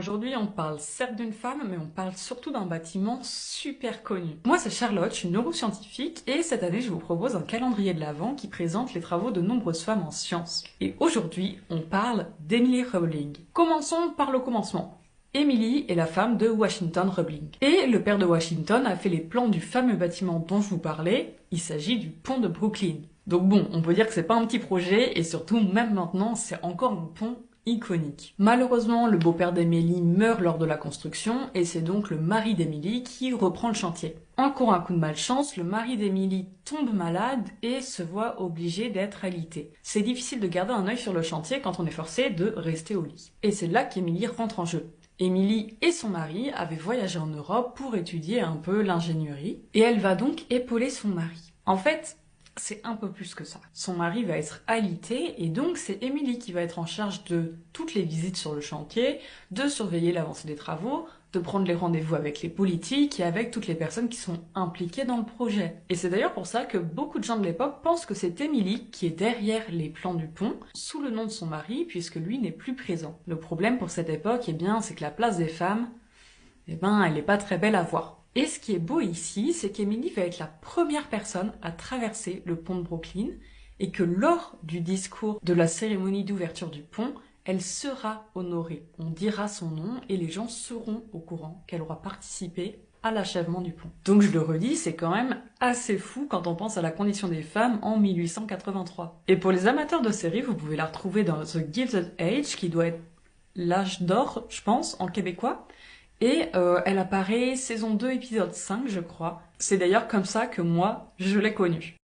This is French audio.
Aujourd'hui, on parle certes d'une femme, mais on parle surtout d'un bâtiment super connu. Moi, c'est Charlotte, je suis neuroscientifique, et cette année, je vous propose un calendrier de l'Avent qui présente les travaux de nombreuses femmes en sciences. Et aujourd'hui, on parle d'Emily Rowling. Commençons par le commencement. Emily est la femme de Washington Roebling. Et le père de Washington a fait les plans du fameux bâtiment dont je vous parlais, il s'agit du pont de Brooklyn. Donc bon, on peut dire que c'est pas un petit projet, et surtout, même maintenant, c'est encore un pont iconique. Malheureusement, le beau-père d'Emily meurt lors de la construction, et c'est donc le mari d'Emily qui reprend le chantier. Encore un coup de malchance, le mari d'Emily tombe malade et se voit obligé d'être alité. C'est difficile de garder un œil sur le chantier quand on est forcé de rester au lit. Et c'est là qu'Emily rentre en jeu. Emily et son mari avaient voyagé en Europe pour étudier un peu l'ingénierie, et elle va donc épauler son mari. En fait, c'est un peu plus que ça. Son mari va être alité et donc c'est Emily qui va être en charge de toutes les visites sur le chantier, de surveiller l'avancée des travaux, de prendre les rendez-vous avec les politiques et avec toutes les personnes qui sont impliquées dans le projet. Et c'est d'ailleurs pour ça que beaucoup de gens de l'époque pensent que c'est Emily qui est derrière les plans du pont, sous le nom de son mari, puisque lui n'est plus présent. Le problème pour cette époque, c'est que la place des femmes, elle n'est pas très belle à voir. Et ce qui est beau ici, c'est qu'Emily va être la première personne à traverser le pont de Brooklyn et que lors du discours de la cérémonie d'ouverture du pont, elle sera honorée. On dira son nom et les gens seront au courant qu'elle aura participé à l'achèvement du pont. Donc je le redis, c'est quand même assez fou quand on pense à la condition des femmes en 1883. Et pour les amateurs de séries, vous pouvez la retrouver dans The Gilded Age, qui doit être l'âge d'or, je pense, en québécois. Et elle apparaît saison 2, épisode 5, je crois. C'est d'ailleurs comme ça que moi, je l'ai connue.